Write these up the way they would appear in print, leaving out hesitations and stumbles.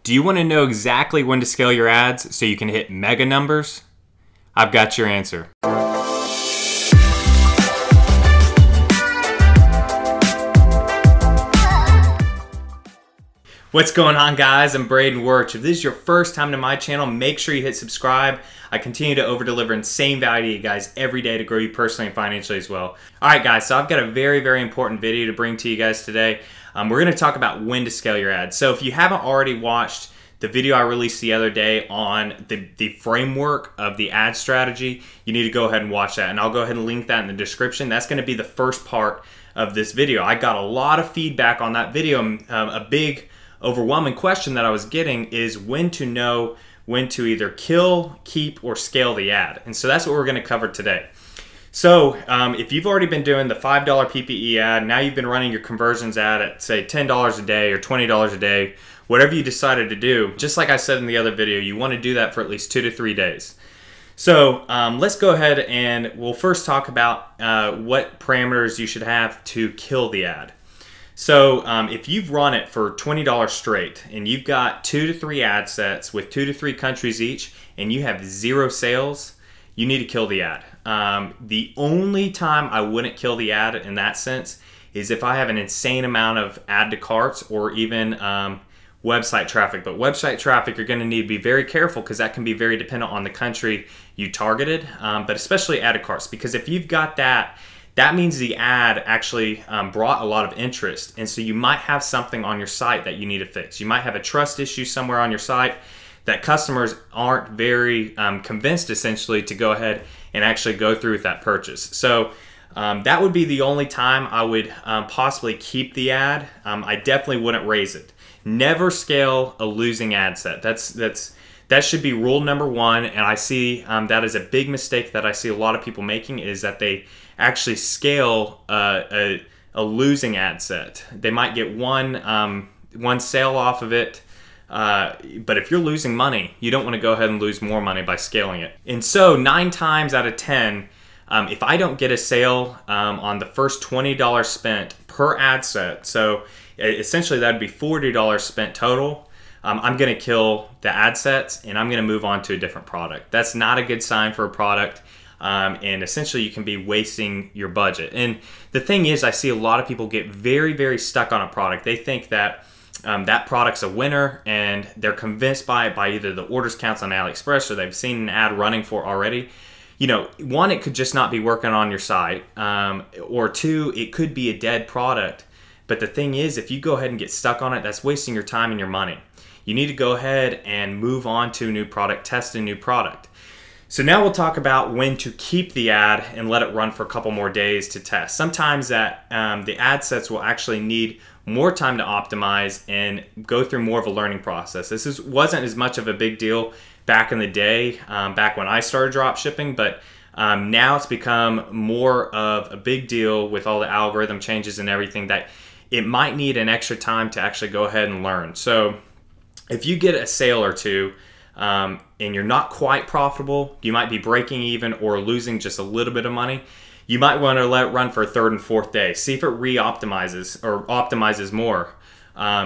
Do you want to know exactly when to scale your ads so you can hit mega numbers? I've got your answer. What's going on, guys? I'm Braden Wirch. If this is your first time to my channel, make sure you hit subscribe. I continue to over-deliver insane value to you guys every day to grow you personally and financially as well. All right, guys, so I've got a very, very important video to bring to you guys today. We're going to talk about when to scale your ads. So if you haven't already watched the video I released the other day on the framework of the ad strategy, you need to go ahead and watch that. And I'll go ahead and link that in the description. That's going to be the first part of this video. I got a lot of feedback on that video. A big overwhelming question that I was getting is when to know when to either kill, keep, or scale the ad. And so that's what we're going to cover today. So if you've already been doing the $5 PPE ad, now you've been running your conversions ad at say $10 a day or $20 a day, whatever you decided to do, just like I said in the other video, you want to do that for at least 2 to 3 days. So let's go ahead and we'll first talk about what parameters you should have to kill the ad. So if you've run it for $20 straight and you've got 2 to 3 ad sets with 2 to 3 countries each and you have 0 sales, you need to kill the ad. The only time I wouldn't kill the ad in that sense is if I have an insane amount of add to carts or even website traffic. But website traffic, you're going to need to be very careful because that can be very dependent on the country you targeted, but especially add to carts, because if you've got that, that means the ad actually brought a lot of interest. And so you might have something on your site that you need to fix. You might have a trust issue somewhere on your site that customers aren't very convinced essentially to go ahead and actually go through with that purchase. So that would be the only time I would possibly keep the ad. I definitely wouldn't raise it. Never scale a losing ad set. That should be rule number 1, and I see that is a big mistake that I see a lot of people making, is that they actually scale a losing ad set. They might get one sale off of it, but if you're losing money, you don't want to go ahead and lose more money by scaling it. And so 9 times out of 10, if I don't get a sale on the first $20 spent per ad set, so essentially that'd be $40 spent total, I'm going to kill the ad sets and I'm going to move on to a different product. That's not a good sign for a product. And essentially you can be wasting your budget. And the thing is, I see a lot of people get very, very stuck on a product. They think that that product's a winner and they're convinced by it by either the orders counts on AliExpress or they've seen an ad running for it already. You know, 1, it could just not be working on your site, or 2, it could be a dead product. But the thing is, if you go ahead and get stuck on it, that's wasting your time and your money. You need to go ahead and move on to a new product, test a new product. So now we'll talk about when to keep the ad and let it run for a couple more days to test. Sometimes that the ad sets will actually need more time to optimize and go through more of a learning process. This wasn't as much of a big deal back in the day, back when I started drop shipping, but now it's become more of a big deal with all the algorithm changes and everything, that it might need an extra time to actually go ahead and learn. So if you get a sale or 2 and you're not quite profitable, you might be breaking even or losing just a little bit of money, you might want to let it run for a 3rd and 4th day. See if it re-optimizes or optimizes more,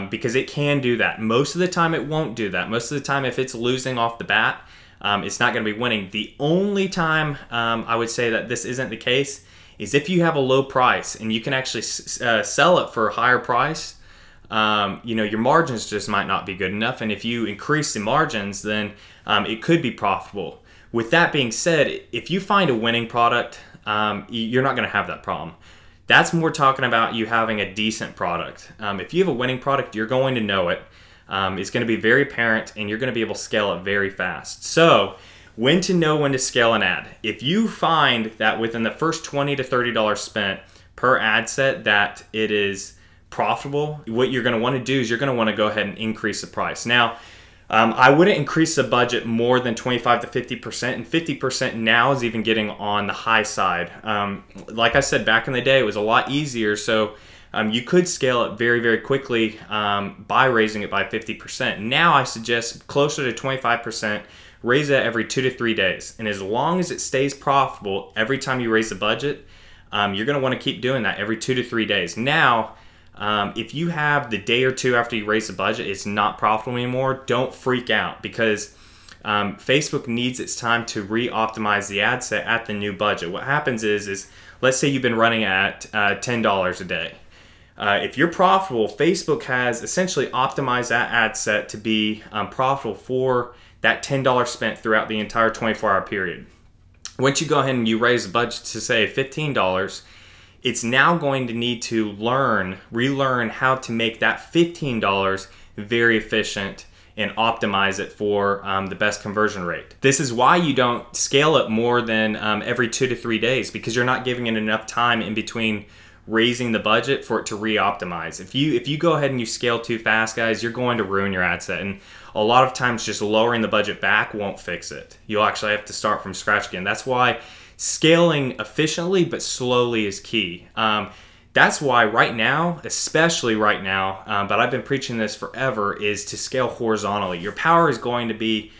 because it can do that. Most of the time it won't do that. Most of the time if it's losing off the bat, it's not going to be winning. The only time I would say that this isn't the case is if you have a low price and you can actually sell it for a higher price. You know, your margins just might not be good enough, and if you increase the margins, then it could be profitable. With that being said, if you find a winning product, you're not going to have that problem. That's more talking about you having a decent product. If you have a winning product, you're going to know it. It's going to be very apparent, and you're going to be able to scale it very fast. So when to know when to scale an ad. If you find that within the first $20 to $30 spent per ad set that it is profitable, what you're going to want to do is you're going to want to go ahead and increase the price. Now, I wouldn't increase the budget more than 25 to 50%, and 50% now is even getting on the high side. Like I said, back in the day, it was a lot easier, so you could scale it very, very quickly by raising it by 50%. Now I suggest closer to 25%, raise it every 2 to 3 days. And as long as it stays profitable every time you raise the budget, you're going to want to keep doing that every 2 to 3 days. Now, If you have the day or two after you raise the budget, it's not profitable anymore, don't freak out, because Facebook needs its time to re-optimize the ad set at the new budget. What happens is let's say you've been running at $10 a day. If you're profitable, Facebook has essentially optimized that ad set to be profitable for that $10 spent throughout the entire 24-hour period. Once you go ahead and you raise the budget to say $15, it's now going to need to relearn how to make that $15 very efficient and optimize it for the best conversion rate. This is why you don't scale it more than every 2 to 3 days, because you're not giving it enough time in between raising the budget for it to re-optimize. If you go ahead and you scale too fast, guys, you're going to ruin your ad set. And a lot of times just lowering the budget back won't fix it. You'll actually have to start from scratch again. That's why scaling efficiently but slowly is key. That's why right now, especially right now, but I've been preaching this forever, is to scale horizontally. Your power is going to be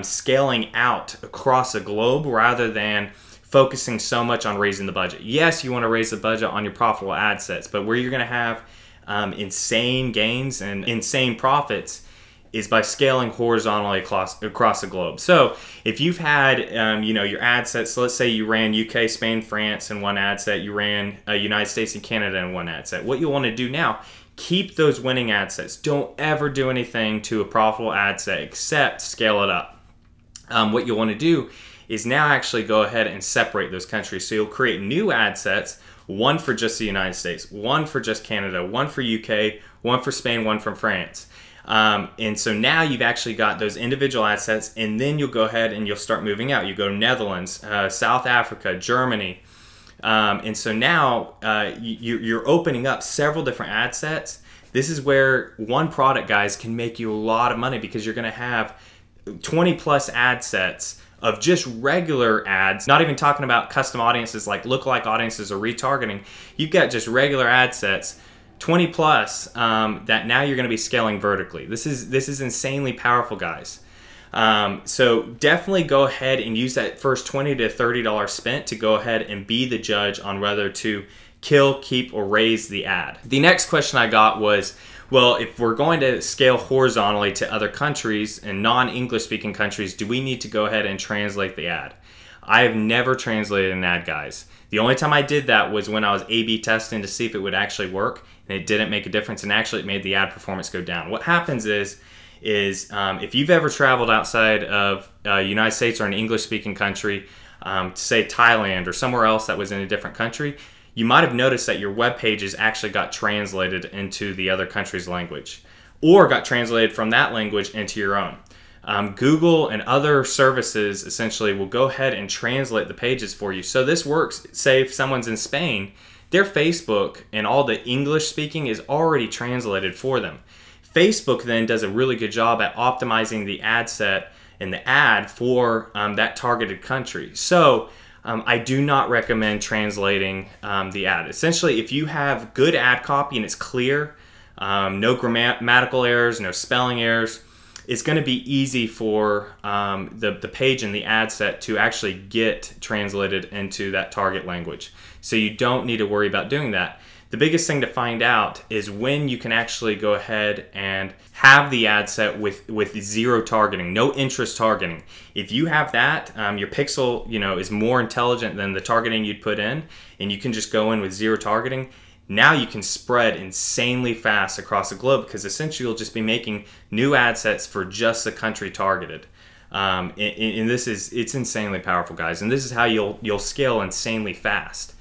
scaling out across the globe rather than focusing so much on raising the budget. Yes, you want to raise the budget on your profitable ad sets, but where you're going to have insane gains and insane profits is by scaling horizontally across the globe. So if you've had your ad sets, so let's say you ran UK, Spain, France in one ad set, you ran United States and Canada in one ad set. What you want to do now, keep those winning ad sets. Don't ever do anything to a profitable ad set except scale it up. What you want to do is now actually go ahead and separate those countries. So you'll create new ad sets, one for just the United States, one for just Canada, one for UK, one for Spain, one from France. And so now you've actually got those individual ad sets, and then you'll go ahead and you'll start moving out. You go to Netherlands, South Africa, Germany. And so now you're opening up several different ad sets. This is where one product, guys, can make you a lot of money, because you're going to have 20 plus ad sets of just regular ads, not even talking about custom audiences like lookalike audiences or retargeting. You've got just regular ad sets, 20 plus, that now you're going to be scaling vertically. This is insanely powerful, guys. So definitely go ahead and use that first $20 to $30 spent to go ahead and be the judge on whether to kill, keep, or raise the ad. The next question I got was, well, if we're going to scale horizontally to other countries and non-English speaking countries, do we need to go ahead and translate the ad? I have never translated an ad, guys. The only time I did that was when I was A/B testing to see if it would actually work, and it didn't make a difference, and actually it made the ad performance go down. What happens is if you've ever traveled outside of United States or an English speaking country, say Thailand or somewhere else that was in a different country, you might have noticed that your web pages actually got translated into the other country's language, or got translated from that language into your own. Google and other services essentially will go ahead and translate the pages for you. So this works, say if someone's in Spain, their Facebook and all the English speaking is already translated for them. Facebook then does a really good job at optimizing the ad set and the ad for that targeted country. So I do not recommend translating the ad. Essentially, if you have good ad copy and it's clear, no grammatical errors, no spelling errors, it's going to be easy for the page and the ad set to actually get translated into that target language. So you don't need to worry about doing that. The biggest thing to find out is when you can actually go ahead and have the ad set with zero targeting, no interest targeting. If you have that, your pixel is more intelligent than the targeting you'd put in, and you can just go in with zero targeting. Now you can spread insanely fast across the globe, because essentially you'll just be making new ad sets for just the country targeted. And it's insanely powerful, guys. And this is how you'll scale insanely fast.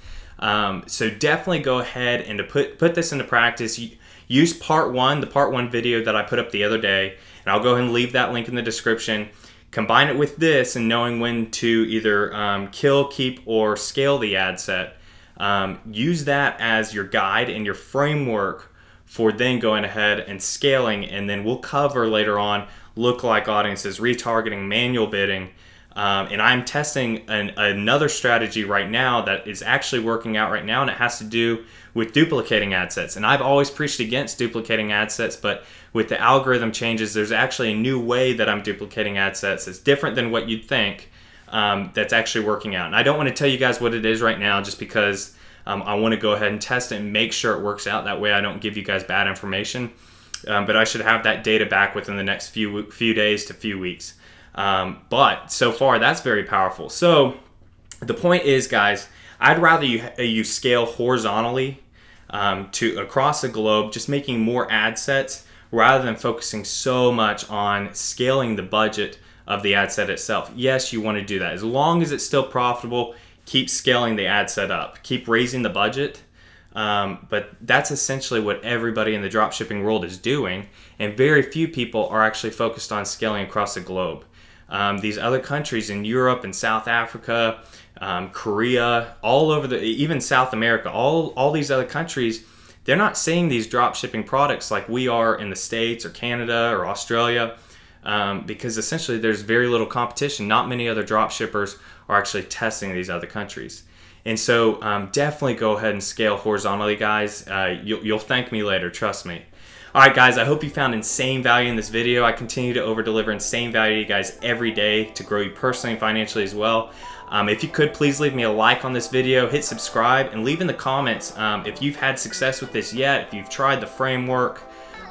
So definitely go ahead and to put this into practice. Use the part one video that I put up the other day, and I'll go ahead and leave that link in the description. Combine it with this and knowing when to either kill, keep, or scale the ad set. Use that as your guide and your framework for then going ahead and scaling, and then we'll cover later on lookalike audiences, retargeting, manual bidding. And I'm testing another strategy right now that is actually working out right now, and it has to do with duplicating ad sets. And I've always preached against duplicating ad sets, but with the algorithm changes, there's actually a new way that I'm duplicating ad sets that's different than what you'd think, that's actually working out. And I don't want to tell you guys what it is right now, just because I want to go ahead and test it and make sure it works out. That way I don't give you guys bad information. But I should have that data back within the next few days to few weeks. But so far, that's very powerful. So the point is, guys, I'd rather you scale horizontally to across the globe, just making more ad sets rather than focusing so much on scaling the budget of the ad set itself. Yes, you want to do that. As long as it's still profitable, keep scaling the ad set up. Keep raising the budget. But that's essentially what everybody in the dropshipping world is doing, and very few people are actually focused on scaling across the globe. These other countries in Europe and South Africa, Korea, all over even South America, all these other countries, they're not seeing these dropshipping products like we are in the States or Canada or Australia, because essentially there's very little competition. Not many other dropshippers are actually testing these other countries. And so definitely go ahead and scale horizontally, guys. You'll thank me later, trust me. All right, guys, I hope you found insane value in this video. I continue to over-deliver insane value to you guys every day to grow you personally and financially as well. If you could, please leave me a like on this video, hit subscribe, and leave in the comments if you've had success with this yet, if you've tried the framework,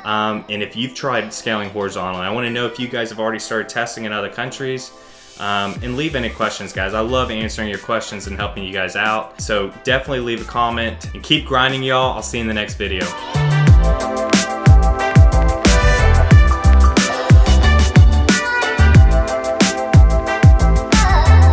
and if you've tried scaling horizontally. I want to know if you guys have already started testing in other countries. And leave any questions, guys. I love answering your questions and helping you guys out. So definitely leave a comment and keep grinding, y'all. I'll see you in the next video.